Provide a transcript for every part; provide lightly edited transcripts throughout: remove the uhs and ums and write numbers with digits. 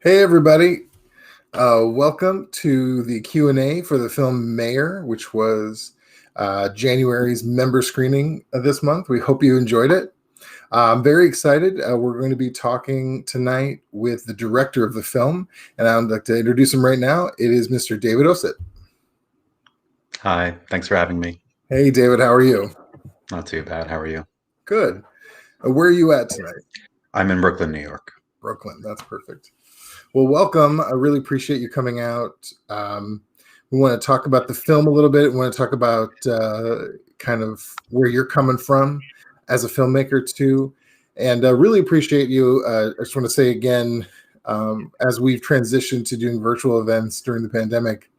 Hey everybody, welcome to the Q&A for the film Mayor, which was January's member screening of this month. We hope you enjoyed it. I'm very excited. We're going to be talking tonight with the director of the film, and I'd like to introduce him right now. It is Mr. David Osit. Hi, thanks for having me. Hey David, how are you? Not too bad. How are you? Good. Where are you at tonight? I'm in Brooklyn, New York. Brooklyn, that's perfect. Well, welcome. I really appreciate you coming out. We want to talk about the film a little bit. We want to talk about kind of where you're coming from as a filmmaker too. And really appreciate you. I just want to say again, as we've transitioned to doing virtual events during the pandemic,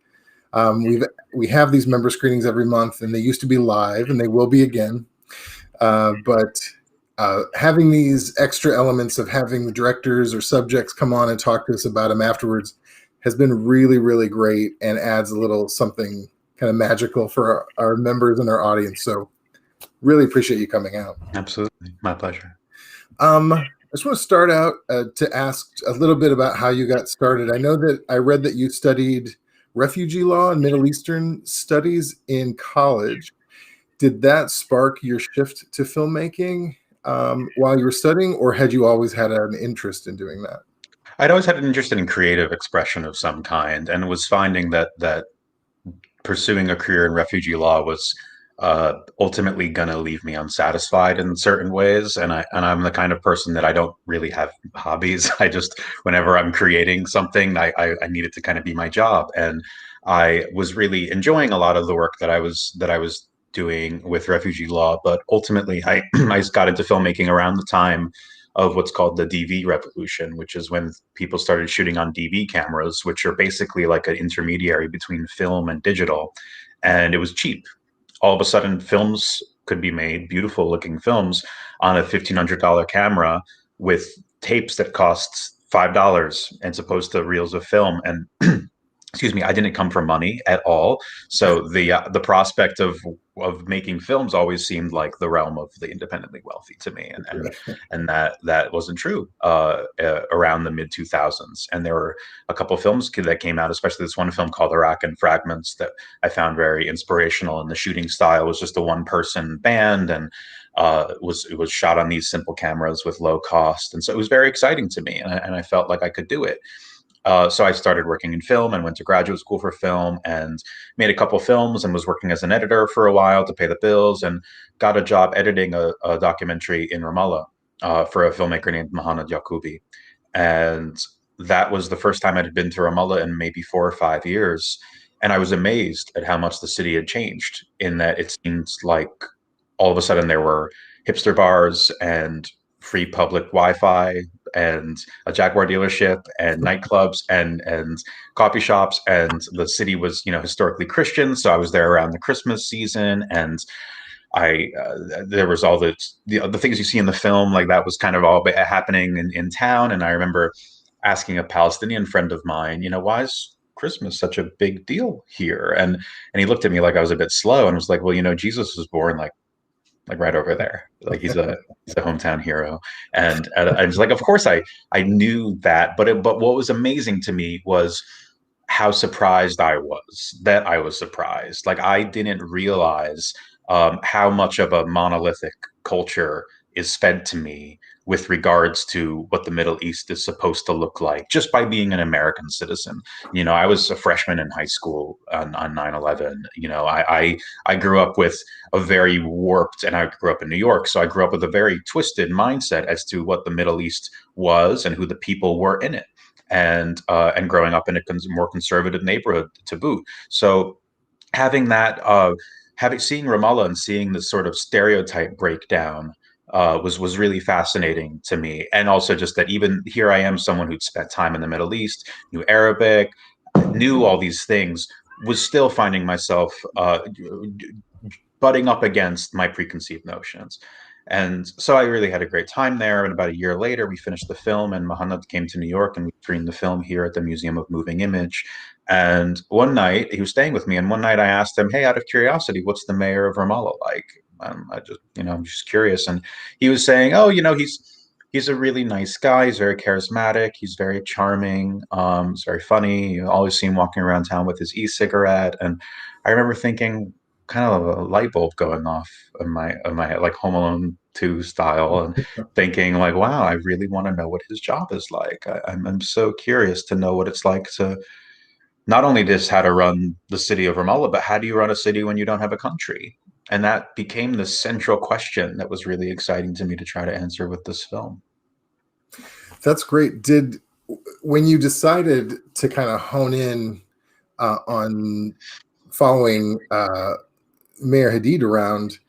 we have these member screenings every month, and they used to be live, and they will be again. But having these extra elements of having the directors or subjects come on and talk to us about them afterwards has been really, really great and adds a little something kind of magical for our members and our audience. So really appreciate you coming out. Absolutely. My pleasure. I just want to start out to ask a little bit about how you got started. I know that I read that you studied refugee law and Middle Eastern studies in college. Did that spark your shift to filmmaking while you were studying, or had you always had an interest in doing that? I'd always had an interest in creative expression of some kind, and was finding that pursuing a career in refugee law was ultimately going to leave me unsatisfied in certain ways. And I'm the kind of person that I don't really have hobbies. I just, whenever I'm creating something, I need it to kind of be my job. And I was really enjoying a lot of the work that I was doing with refugee law, but ultimately I got into filmmaking around the time of what's called the DV revolution, which is when people started shooting on DV cameras, which are basically like an intermediary between film and digital. And it was cheap. All of a sudden, films could be made, beautiful looking films, on a $1,500 camera with tapes that cost $5 as opposed to reels of film. And excuse me, I didn't come from money at all, so the prospect of making films always seemed like the realm of the independently wealthy to me, and that wasn't true around the mid 2000s. And there were a couple of films that came out, especially this one film called Iraq in Fragments, that I found very inspirational. And the shooting style was just a one person band, and it was shot on these simple cameras with low cost, and so it was very exciting to me, and I felt like I could do it. So I started working in film and went to graduate school for film and made a couple films and was working as an editor for a while to pay the bills, and got a job editing a documentary in Ramallah for a filmmaker named Mahanad Yaqubi. And that was the first time I had been to Ramallah in maybe 4 or 5 years. And I was amazed at how much the city had changed, in that it seems like all of a sudden there were hipster bars and free public Wi-Fi and a Jaguar dealership and nightclubs and coffee shops. And the city was, historically Christian, so I was there around the Christmas season. And I there was all the things you see in the film, like that was kind of all happening in town. And I remember asking a Palestinian friend of mine, why is Christmas such a big deal here? And he looked at me like I was a bit slow and was like, well, Jesus was born like right over there. Like he's a hometown hero. And I was like, of course I knew that, but what was amazing to me was how surprised I was that I was surprised. Like, I didn't realize how much of a monolithic culture is fed to me with regards to what the Middle East is supposed to look like, just by being an American citizen. I was a freshman in high school on 9/11. I grew up with a very warped, and I grew up in New York, so I grew up with a very twisted mindset as to what the Middle East was and who the people were in it, and growing up in a more conservative neighborhood to boot. So having that, having seeing Ramallah and seeing this sort of stereotype breakdown was really fascinating to me. And also just that even here I am, someone who'd spent time in the Middle East, knew Arabic, knew all these things, was still finding myself butting up against my preconceived notions. And so I really had a great time there. And about a year later, we finished the film, and Mahanad came to New York, and we screened the film here at the Museum of Moving Image. And one night, he was staying with me, and one night I asked him, hey, out of curiosity, what's the mayor of Ramallah like? I'm just curious. And he was saying, oh, He's a really nice guy. He's very charismatic. He's very charming. He's very funny. You always see him walking around town with his e-cigarette. And I remember thinking, kind of a light bulb going off in my head, like Home Alone 2 style, and thinking like, wow, I really want to know what his job is like. I'm so curious to know what it's like to not only just how to run the city of Ramallah, but how do you run a city when you don't have a country? And that became the central question that was really exciting to me to try to answer with this film. That's great. Did when you decided to kind of hone in on following Mayor Hadid around,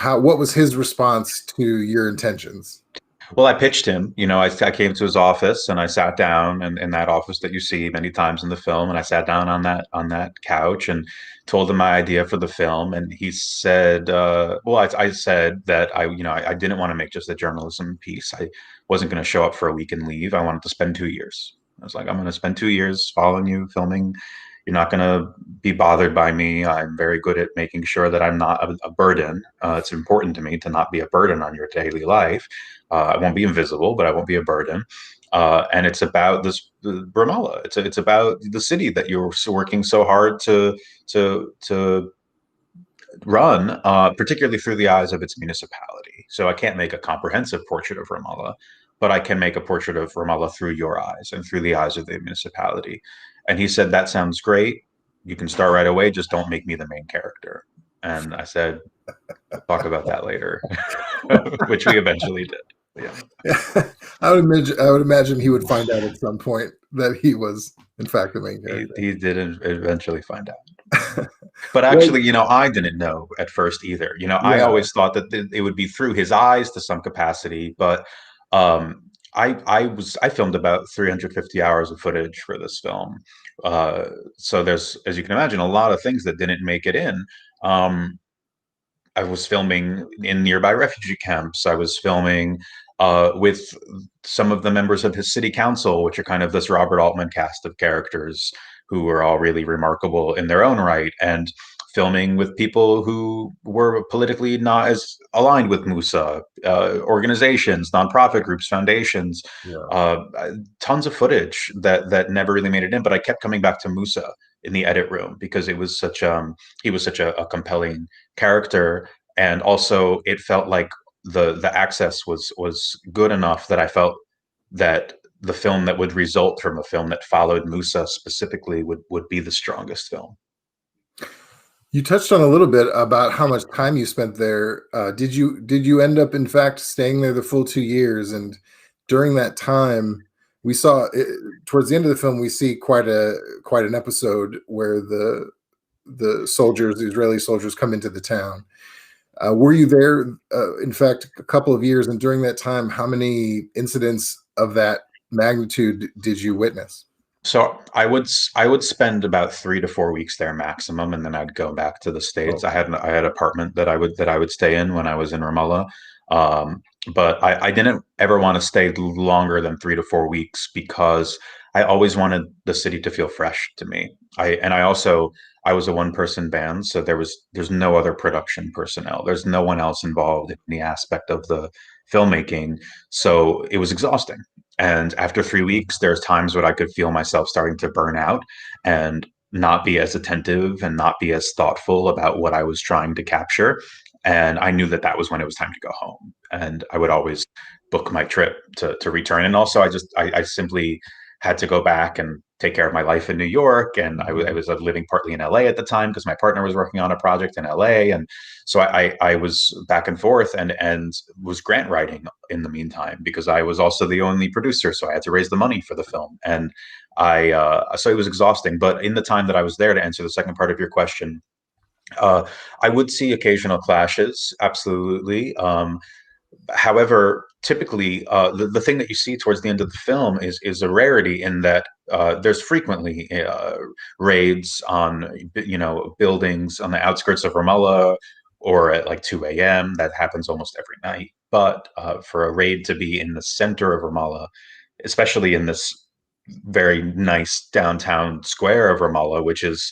what was his response to your intentions? Well, I pitched him. I came to his office and I sat down in that office that you see many times in the film, and I sat down on that couch and told him my idea for the film. And he said, "Well, I said that I didn't want to make just a journalism piece. I wasn't going to show up for a week and leave. I wanted to spend 2 years. I was like, I'm going to spend 2 years following you, filming. You're not going to be bothered by me. I'm very good at making sure that I'm not a burden. It's important to me to not be a burden on your daily life. I won't be invisible, but I won't be a burden. And it's about Ramallah. It's about the city that you're working so hard to run, particularly through the eyes of its municipality. So I can't make a comprehensive portrait of Ramallah, but I can make a portrait of Ramallah through your eyes and through the eyes of the municipality." And he said, "That sounds great. You can start right away. Just don't make me the main character." And I said, "We'll talk about that later," which we eventually did. Yeah. I would imagine he would find out at some point that he was, in fact, the main character. He did eventually find out. But Well, actually, I didn't know at first either. I yeah. always thought that it would be through his eyes to some capacity, but I filmed about 350 hours of footage for this film. So there's, as you can imagine, a lot of things that didn't make it in. Um, I was filming in nearby refugee camps. I was filming with some of the members of his city council, which are kind of this Robert Altman cast of characters who are all really remarkable in their own right, and filming with people who were politically not as aligned with Musa, organizations, nonprofit groups, foundations, Yeah. uh, tons of footage that never really made it in. But I kept coming back to Musa in the edit room because it was such he was such a compelling character, and also it felt like the access was good enough that I felt that the film that would result from a film that followed Musa specifically would be the strongest film. You touched on a little bit about how much time you spent there. Did you end up, in fact, staying there the full 2 years? And during that time, we saw towards the end of the film, we see quite an episode where the soldiers, the Israeli soldiers, come into the town. Were you there, in fact, a couple of years? And during that time, how many incidents of that magnitude did you witness? So I would spend about 3 to 4 weeks there maximum, and then I'd go back to the States. Oh, I had an apartment that I would stay in when I was in Ramallah, um, but I didn't ever want to stay longer than 3 to 4 weeks because I always wanted the city to feel fresh to me. I also I was a one person band, so there's no other production personnel. There's no one else involved in any aspect of the filmmaking, so it was exhausting. And after 3 weeks, there's times when I could feel myself starting to burn out and not be as attentive and not be as thoughtful about what I was trying to capture. And I knew that that was when it was time to go home. And I would always book my trip to return. And also, I simply had to go back and take care of my life in New York. And I was living partly in LA at the time because my partner was working on a project in LA. And so I was back and forth and was grant writing in the meantime because I was also the only producer. So I had to raise the money for the film. And so it was exhausting. But in the time that I was there, to answer the second part of your question, uh, I would see occasional clashes, absolutely. However, typically, the thing that you see towards the end of the film is a rarity in that there's frequently raids on buildings on the outskirts of Ramallah or at like 2 a.m. That happens almost every night. But for a raid to be in the center of Ramallah, especially in this very nice downtown square of Ramallah, which is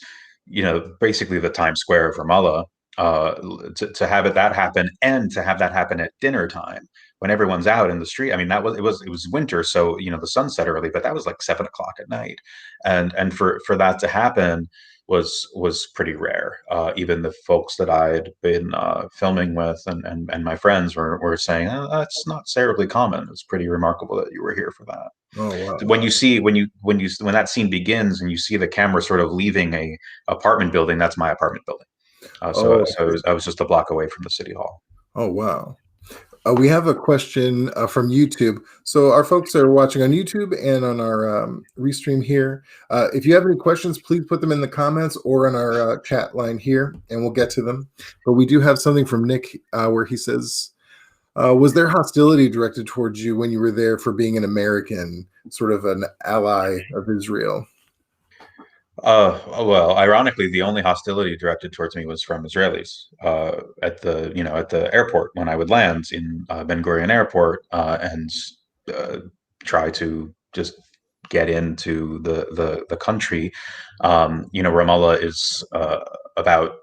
basically the Times Square of Ramallah. to have that happen, and to have that happen at dinner time when everyone's out in the street. I mean, it was winter, so the sun set early, but that was like 7 o'clock at night, and for that to happen was pretty rare. Even the folks that I had been filming with and my friends were saying, oh, that's not terribly common. It's pretty remarkable that you were here for that. Oh wow. When that scene begins and you see the camera sort of leaving a apartment building, that's my apartment building. Oh, I was just a block away from the city hall. oh wow. We have a question from YouTube. So our folks are watching on YouTube and on our restream here. If you have any questions, please put them in the comments or on our chat line here, and we'll get to them. But we do have something from Nick where he says, was there hostility directed towards you when you were there for being an American, sort of an ally of Israel? Well, ironically, the only hostility directed towards me was from Israelis at the airport when I would land in Ben Gurion Airport and try to just get into the country. Ramallah is about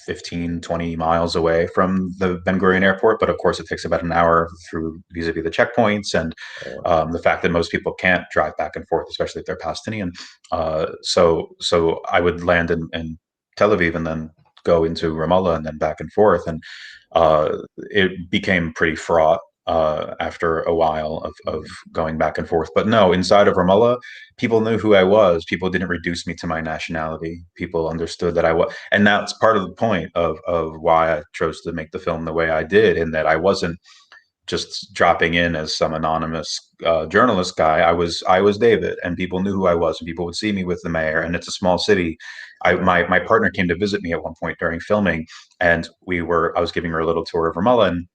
15, 20 miles away from the Ben Gurion Airport, but of course it takes about an hour through vis-a-vis the checkpoints, and the fact that most people can't drive back and forth, especially if they're Palestinian. So I would land in Tel Aviv and then go into Ramallah and then back and forth, and it became pretty fraught after a while of going back and forth. But no, inside of Ramallah, people knew who I was. People didn't reduce me to my nationality. People understood that I was, and that's part of the point of why I chose to make the film the way I did, in that I wasn't just dropping in as some anonymous journalist guy. I was David, and people knew who I was, and people would see me with the mayor. And it's a small city. My partner came to visit me at one point during filming, and I was giving her a little tour of Ramallah, and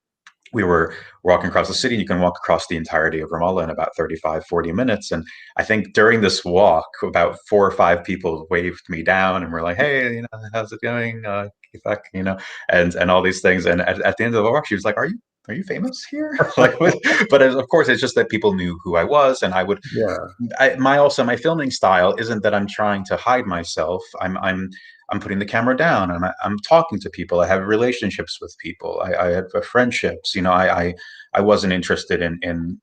we were walking across the city. You can walk across the entirety of Ramallah in about 35, 40 minutes. And I think during this walk, about 4 or 5 people waved me down and were like, hey, how's it going? And all these things. And at the end of the walk, she was like, are you famous here? But of course, it's just that people knew who I was, and I would. Yeah. My filming style isn't that I'm trying to hide myself. I'm putting the camera down. I'm talking to people. I have relationships with people. I have friendships. I wasn't interested in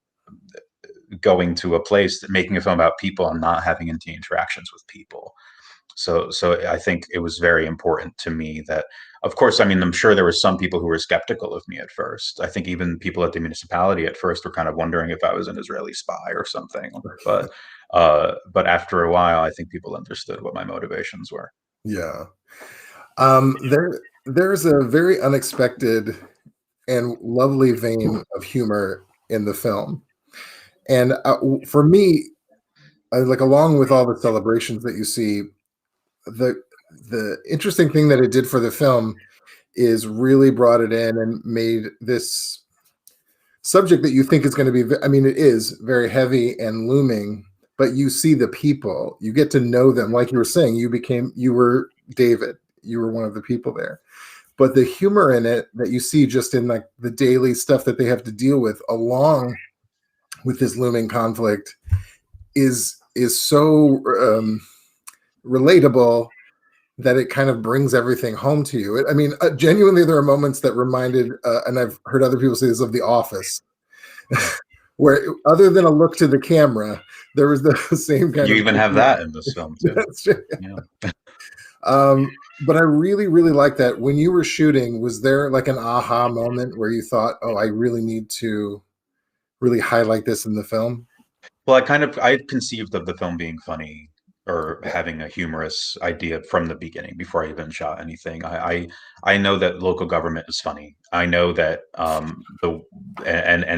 going to a place, making a film about people and not having any interactions with people. So I think it was very important to me that, of course, I mean, I'm sure there were some people who were skeptical of me at first. I think even people at the municipality at first were kind of wondering if I was an Israeli spy or something. But after a while, I think people understood what my motivations were. Yeah. There's a very unexpected and lovely vein of humor in the film. And for me, like, along with all the celebrations that you see, the interesting thing that it did for the film is really brought it in and made this subject that you think is going to be, I mean, it is very heavy and looming, but you see the people, you get to know them. Like you were saying, you were David, you were one of the people there. But the humor in it that you see just in like the daily stuff that they have to deal with along with this looming conflict is so relatable that it kind of brings everything home to you. I mean, genuinely, there are moments that reminded, and I've heard other people say this, of The Office, where other than a look to the camera, there was the same kind you of. You even have that in this film too. That's true. Yeah. But I really, really like that. When you were shooting, was there like an aha moment where you thought, oh, I really need to really highlight this in the film? Well, I conceived of the film being funny or having a humorous idea from the beginning before I even shot anything. I know that local government is funny. I know that and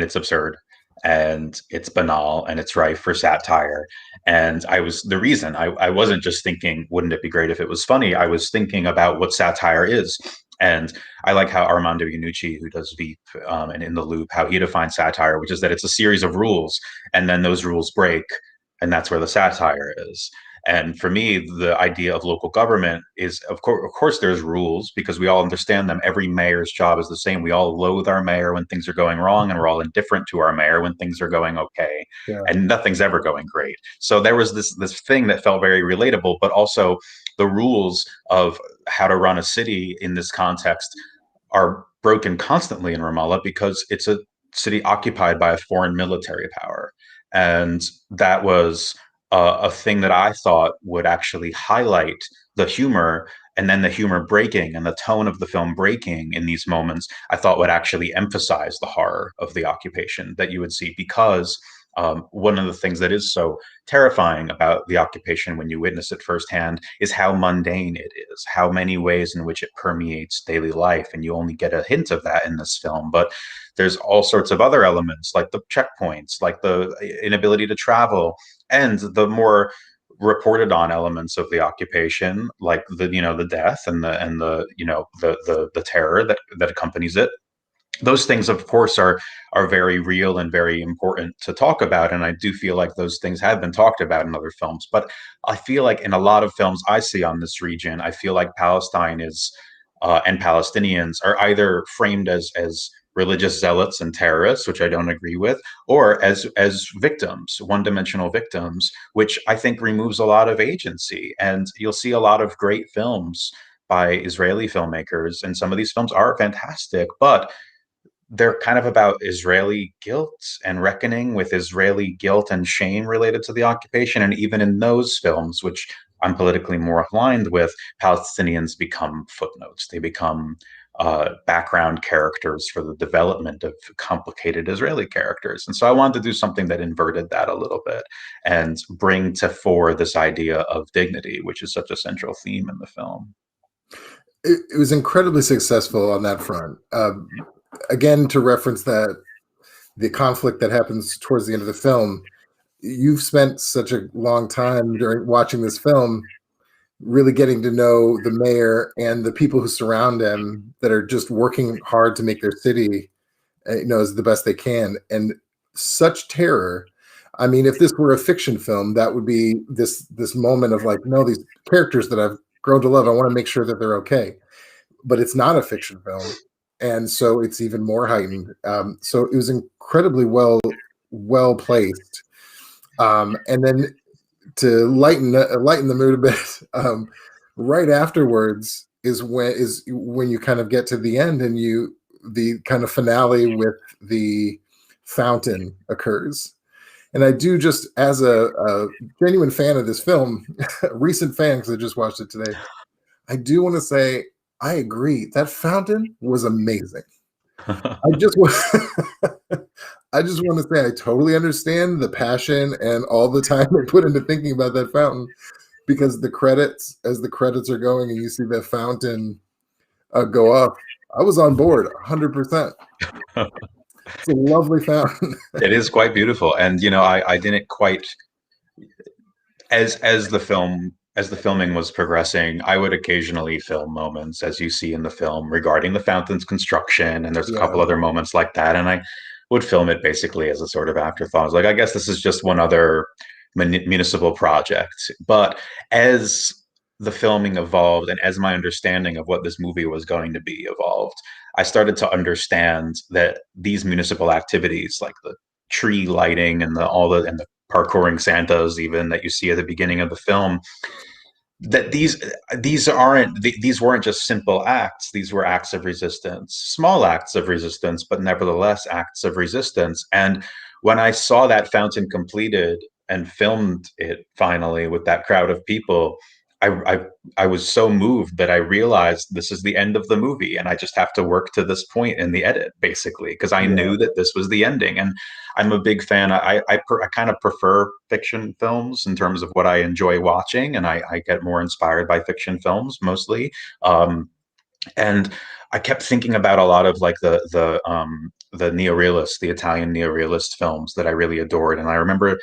it's absurd, and it's banal, and it's rife for satire. And I wasn't just thinking, wouldn't it be great if it was funny? I was thinking about what satire is. And I like how Armando Iannucci, who does Veep and In the Loop, how he defines satire, which is that it's a series of rules, and then those rules break, and that's where the satire is. And for me, the idea of local government is, of course, there's rules because we all understand them. Every mayor's job is the same. We all loathe our mayor when things are going wrong, and we're all indifferent to our mayor when things are going okay. Yeah. And nothing's ever going great. So there was this thing that felt very relatable, but also the rules of how to run a city in this context are broken constantly in Ramallah because it's a city occupied by a foreign military power. And that was a thing that I thought would actually highlight the humor, and then the humor breaking and the tone of the film breaking in these moments, I thought would actually emphasize the horror of the occupation that you would see. Because one of the things that is so terrifying about the occupation when you witness it firsthand is how mundane it is, how many ways in which it permeates daily life. And you only get a hint of that in this film. But there's all sorts of other elements, like the checkpoints, like the inability to travel, and the more reported on elements of the occupation, like the death and the terror that accompanies it. Those things, of course, are very real and very important to talk about, and I do feel like those things have been talked about in other films. But I feel like in a lot of films I see on this region, I feel like Palestine is and Palestinians are either framed as religious zealots and terrorists, which I don't agree with, or as victims, one-dimensional victims, which I think removes a lot of agency. And you'll see a lot of great films by Israeli filmmakers, and some of these films are fantastic, but they're kind of about Israeli guilt and reckoning with Israeli guilt and shame related to the occupation. And even in those films, which I'm politically more aligned with, Palestinians become footnotes. They become background characters for the development of complicated Israeli characters. And so I wanted to do something that inverted that a little bit and bring to fore this idea of dignity, which is such a central theme in the film. It was incredibly successful on that front. Again, to reference that the conflict that happens towards the end of the film, you've spent such a long time during watching this film really getting to know the mayor and the people who surround him that are just working hard to make their city, as the best they can. And such terror. I mean, if this were a fiction film, that would be this moment of like, no, these characters that I've grown to love, I want to make sure that they're okay. But it's not a fiction film, and so it's even more heightened. So it was incredibly well placed. And then to lighten the mood a bit, right afterwards is when you kind of get to the end, and the kind of finale with the fountain occurs. And I do, just as a genuine fan of this film, a recent fan, because I just watched it today, I do want to say I agree. That fountain was amazing. I just want I just want to say I totally understand the passion and all the time they put into thinking about that fountain, because as the credits are going and you see that fountain go up, I was on board 100%. It's a lovely fountain. It is quite beautiful. And I didn't quite, as the filming was progressing, I would occasionally film moments, as you see in the film, regarding the fountain's construction, and there's a couple other moments like that, and I would film it basically as a sort of afterthought. I was like, I guess this is just one other municipal project. But as the filming evolved, and as my understanding of what this movie was going to be evolved, I started to understand that these municipal activities, like the tree lighting and the parkouring Santas, even, that you see at the beginning of the film, that these weren't just simple acts. These were acts of resistance, small acts of resistance, but nevertheless acts of resistance. And when I saw that fountain completed and filmed it finally with that crowd of people, I was so moved that I realized this is the end of the movie, and I just have to work to this point in the edit, basically, because I knew that this was the ending. And I'm a big fan. I kind of prefer fiction films in terms of what I enjoy watching, and I get more inspired by fiction films mostly. And I kept thinking about a lot of like the neorealist, the Italian neorealist films that I really adored. And I remember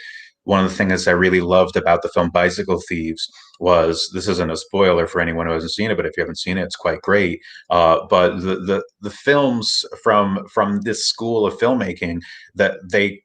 one of the things I really loved about the film Bicycle Thieves was, this isn't a spoiler for anyone who hasn't seen it, but if you haven't seen it, it's quite great. But the films from this school of filmmaking, that they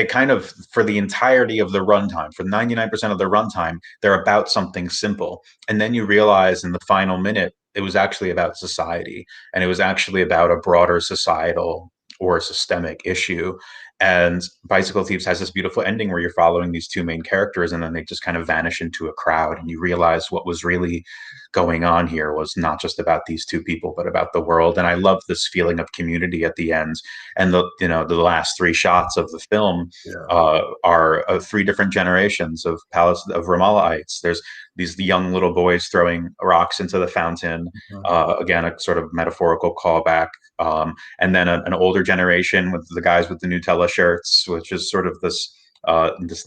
kind of, for the entirety of the runtime, for 99% of the runtime, they're about something simple. And then you realize in the final minute, it was actually about society, and it was actually about a broader societal or systemic issue. And Bicycle Thieves has this beautiful ending where you're following these two main characters, and then they just kind of vanish into a crowd, and you realize what was really going on here was not just about these two people, but about the world. And I love this feeling of community at the end. And the last three shots of the film Yeah. are three different generations of Ramallahites. There's these young little boys throwing rocks into the fountain. Again, a sort of metaphorical callback. And then an older generation with the guys with the Nutella shirts, which is sort of this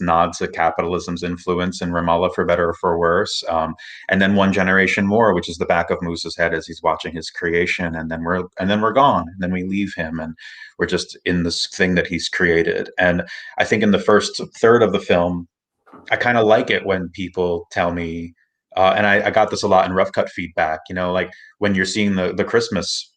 nod to capitalism's influence in Ramallah, for better or for worse. And then one generation more, which is the back of Musa's head as he's watching his creation, and then we're gone, and then we leave him, and we're just in this thing that he's created. And I think in the first third of the film, I kind of like it when people tell me, and I got this a lot in rough cut feedback, like when you're seeing the Christmas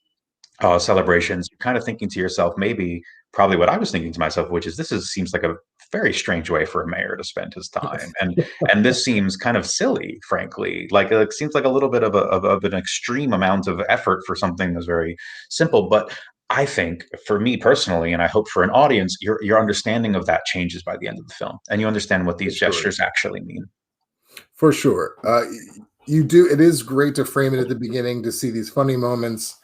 celebrations, you're kind of thinking to yourself, maybe probably what I was thinking to myself, which is seems like a very strange way for a mayor to spend his time, and this seems kind of silly, frankly. Like it seems like a little bit of an extreme amount of effort for something that's very simple. But I think, for me personally, and I hope for an audience, your understanding of that changes by the end of the film, and you understand what these gestures actually mean. For sure, you do. It is great to frame it at the beginning, to see these funny moments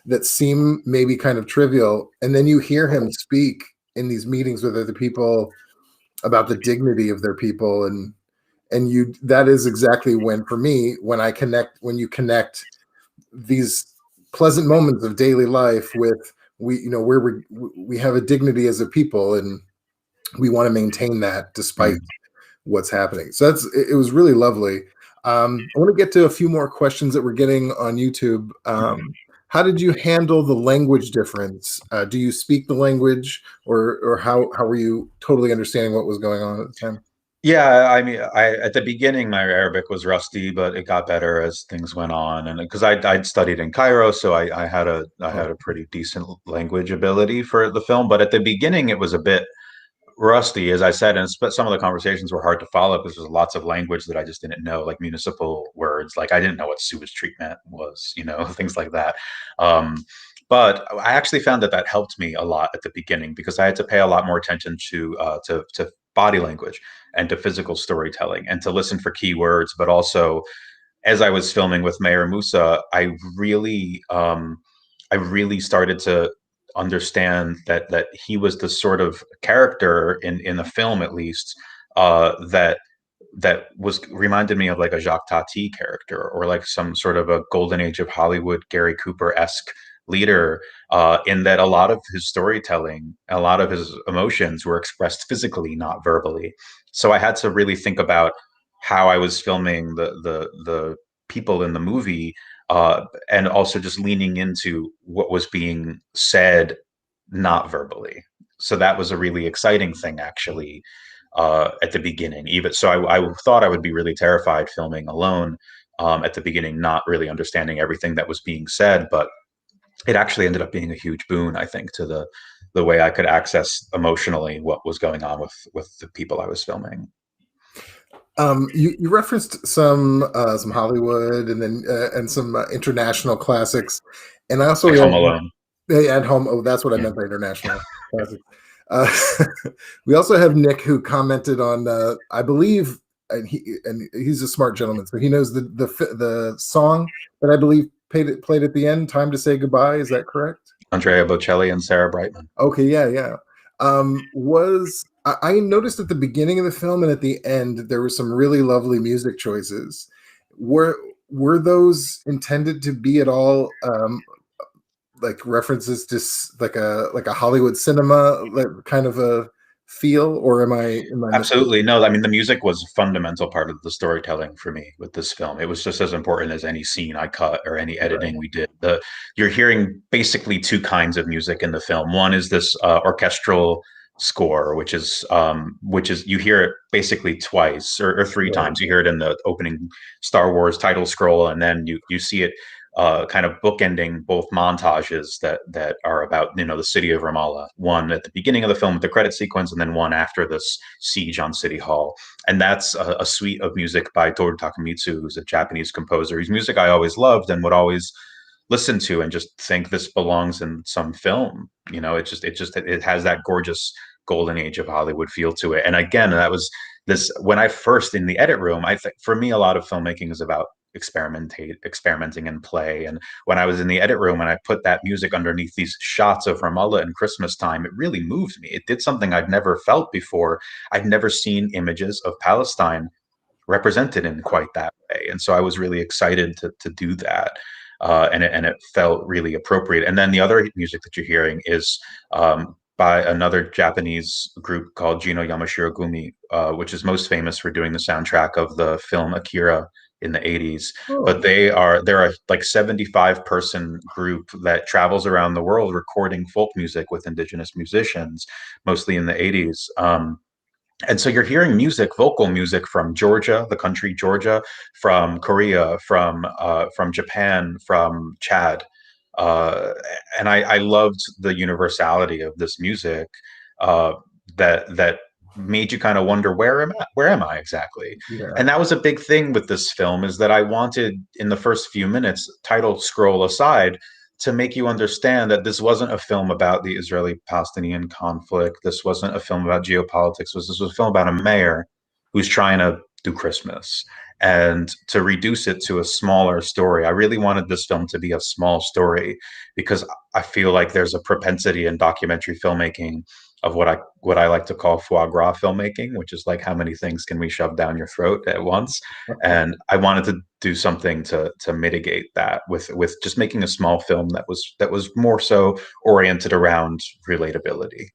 that seem maybe kind of trivial, and then you hear him speak in these meetings with other people about the dignity of their people, and that is exactly when, for me, when you connect these pleasant moments of daily life with where we have a dignity as a people, and we want to maintain that despite what's happening. So it was really lovely. I want to get to a few more questions that we're getting on YouTube. How did you handle the language difference? Do you speak the language, or how were you totally understanding what was going on at the time? Yeah, I mean, at the beginning, my Arabic was rusty, but it got better as things went on, and because I'd studied in Cairo, so I had a pretty decent language ability for the film. But at the beginning, it was a bit rusty, as I said, and some of the conversations were hard to follow because there's lots of language that I just didn't know, like municipal words. Like I didn't know what sewage treatment was, things like that. But I actually found that helped me a lot at the beginning, because I had to pay a lot more attention to body language and to physical storytelling, and to listen for keywords. But also, as I was filming with Mayor Musa, I really started to understand that he was the sort of character in the film, at least, that reminded me of like a Jacques Tati character, or like some sort of a golden age of Hollywood Gary Cooper-esque leader, in that a lot of his storytelling, a lot of his emotions were expressed physically, not verbally. So I had to really think about how I was filming the people in the movie, and also just leaning into what was being said, not verbally. So that was a really exciting thing, actually, at the beginning. Even so, I thought I would be really terrified filming alone, at the beginning, not really understanding everything that was being said. But it actually ended up being a huge boon, I think, to the way I could access emotionally what was going on with the people I was filming. You referenced some Hollywood, and then and some international classics, and I also Like Home Alone. At Home. Oh, that's what I meant by international classics. Uh, we also have Nick, who commented on, I believe, and he's a smart gentleman, so he knows the song that I believe played at the end, "Time to Say Goodbye." Is that correct? Andrea Bocelli and Sarah Brightman. Okay, yeah. I noticed at the beginning of the film and at the end there were some really lovely music choices. Were those intended to be at all like references to like a Hollywood cinema, like kind of a feel, or am I Absolutely. No, I mean, the music was a fundamental part of the storytelling for me with this film. It was just as important as any scene I cut or any editing we did. You're hearing basically two kinds of music in the film. One is this orchestral score, which is you hear it basically twice or three times. You hear it in the opening Star Wars title scroll, and then you see it kind of bookending both montages that are about the city of Ramallah. One at the beginning of the film with the credit sequence, and then one after this siege on City Hall. And that's a suite of music by Toru Takemitsu, who's a Japanese composer, whose music I always loved and would always listen to and just think this belongs in some film. You know, it has that gorgeous golden age of Hollywood feel to it. And again, that was this when I first in the edit room. I think for me, a lot of filmmaking is about experimenting and play. And when I was in the edit room and I put that music underneath these shots of Ramallah and Christmas time, it really moved me. It did something I'd never felt before. I'd never seen images of Palestine represented in quite that way. And so I was really excited to do that. And it felt really appropriate. And then the other music that you're hearing is by another Japanese group called Jino Yamashiro Gumi, which is most famous for doing the soundtrack of the film Akira in the 80s. But Oh, they're a like 75-person group that travels around the world recording folk music with indigenous musicians, mostly in the 80s. And so you're hearing music, vocal music from Georgia, the country Georgia, from Korea, from Japan, from Chad, uh, and I loved the universality of this music uh, that made you kind of wonder where am I exactly? yeah. And that was a big thing with this film is that I wanted in the first few minutes, title scroll aside, to make you understand that this wasn't a film about the Israeli-Palestinian conflict. This wasn't a film about geopolitics. This was a film about a mayor who's trying to do Christmas. And to reduce it to a smaller story, I really wanted this film to be a small story because I feel like there's a propensity in documentary filmmaking of what I like to call foie gras filmmaking, which is like how many things can we shove down your throat at once? And I wanted to do something to mitigate that with just making a small film that was more so oriented around relatability.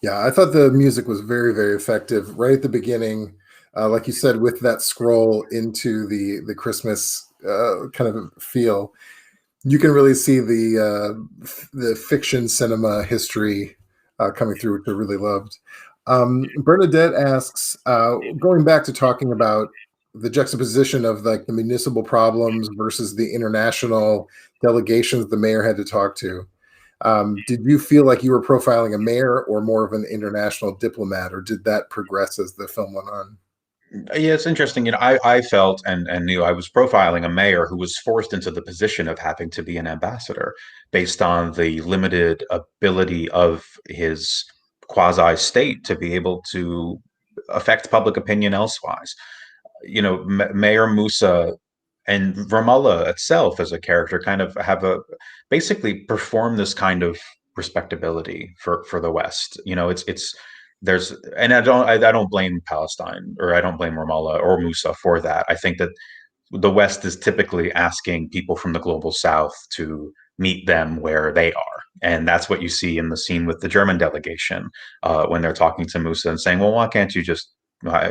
Yeah, I thought the music was very, very effective right at the beginning. Like you said, with that scroll into the Christmas kind of feel, you can really see the fiction cinema history coming through, which I really loved. Bernadette asks, going back to talking about the juxtaposition of like the municipal problems versus the international delegations the mayor had to talk to. Did you feel like you were profiling a mayor or more of an international diplomat, or did that progress as the film went on? Yeah, it's interesting. You know, I felt and knew I was profiling a mayor who was forced into the position of having to be an ambassador based on the limited ability of his quasi state to be able to affect public opinion elsewise. You know, Mayor Musa and Ramallah itself as a character kind of have a basically perform this kind of respectability for the West. You know, it's there's and I don't blame Palestine or I don't blame Ramallah or Musa for that. I think that the West is typically asking people from the global South to meet them where they are. And that's what you see in the scene with the German delegation when they're talking to Musa and saying, well, why can't you just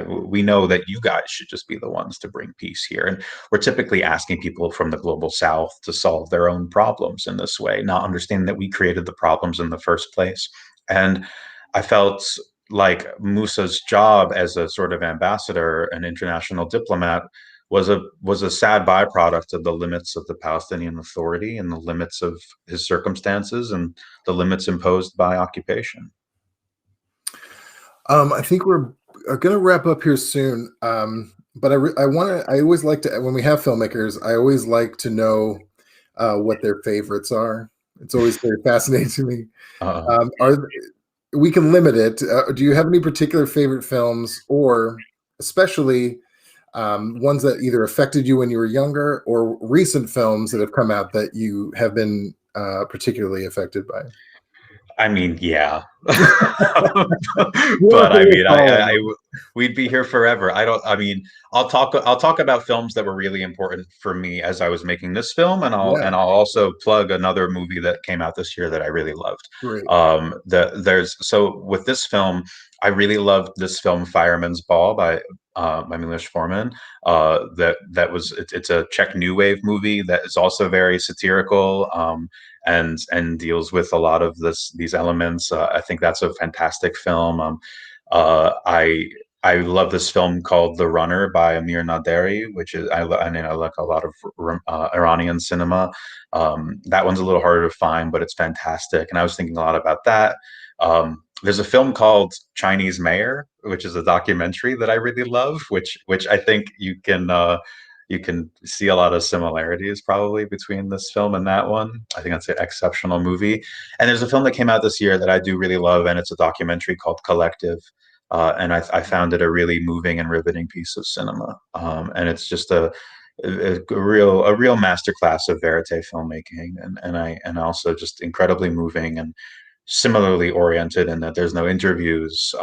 we know that you guys should just be the ones to bring peace here. And we're typically asking people from the global South to solve their own problems in this way, not understanding that we created the problems in the first place. And I felt like Musa's job as a sort of ambassador, an international diplomat, was a sad byproduct of the limits of the Palestinian Authority and the limits of his circumstances and the limits imposed by occupation. I think we're going to wrap up here soon. But I want to. I always like to when we have filmmakers. I always like to know what their favorites are. It's always very fascinating to me. Are we can limit it? Do you have any particular favorite films, or especially ones that either affected you when you were younger, or recent films that have come out that you have been particularly affected by? I mean, yeah, but You don't have to I list mean, all of we'd be here forever. I don't. I mean, I'll talk about films that were really important for me as I was making this film, Yeah, and I'll also plug another movie that came out this year that I really loved. great. There's so with this film, I really loved this film, Fireman's Ball by Milos Forman. It's a Czech new wave movie that is also very satirical. And deals with a lot of these elements. I think that's a fantastic film. Uh, I I love this film called The Runner by Amir Naderi, which is I mean I like a lot of Iranian cinema. That one's a little harder to find, but it's fantastic. And I was thinking a lot about that. There's a film called Chinese Mayor, which is a documentary that I really love, which I think you can. you can see a lot of similarities probably between this film and that one. I think that's an exceptional movie. And there's a film that came out this year that I do really love, and it's a documentary called Collective. And I found it a really moving and riveting piece of cinema. And it's just a real masterclass of verite filmmaking, and also just incredibly moving and similarly oriented in that there's no interviews.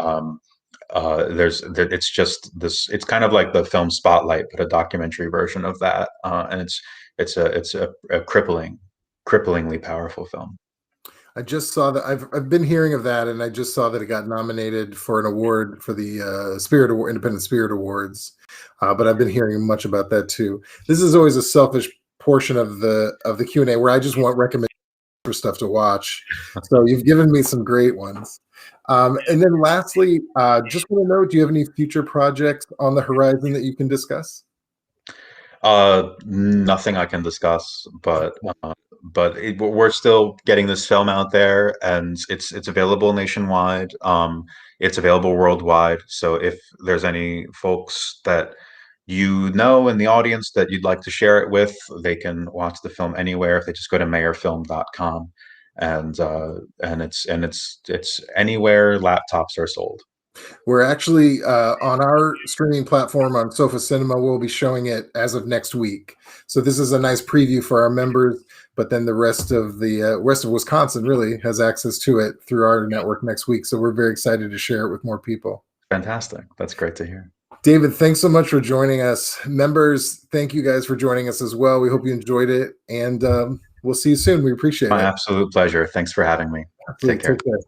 It's just this. It's kind of like the film Spotlight, but a documentary version of that, and it's a cripplingly powerful film. I just saw that. I've been hearing of that, and I just saw that it got nominated for an award for the Spirit Award, Independent Spirit Awards. But I've been hearing much about that too. This is always a selfish portion of the Q&A where I just want recommendations for stuff to watch. So you've given me some great ones. And then lastly, just want to know, do you have any future projects on the horizon that you can discuss? Nothing I can discuss, but we're still getting this film out there, and it's available nationwide. It's available worldwide. So if there's any folks that you know in the audience that you'd like to share it with, they can watch the film anywhere if they just go to mayorfilm.com, and it's anywhere laptops are sold. We're actually on our streaming platform on Sofa Cinema. We'll be showing it as of next week. So this is a nice preview for our members. But then the rest of Wisconsin really has access to it through our network next week. So we're very excited to share it with more people. Fantastic. That's great to hear. David, thanks so much for joining us. Members, thank you guys for joining us as well. We hope you enjoyed it, and we'll see you soon. We appreciate it. My absolute pleasure. Thanks for having me. Absolutely. Take care. Take care.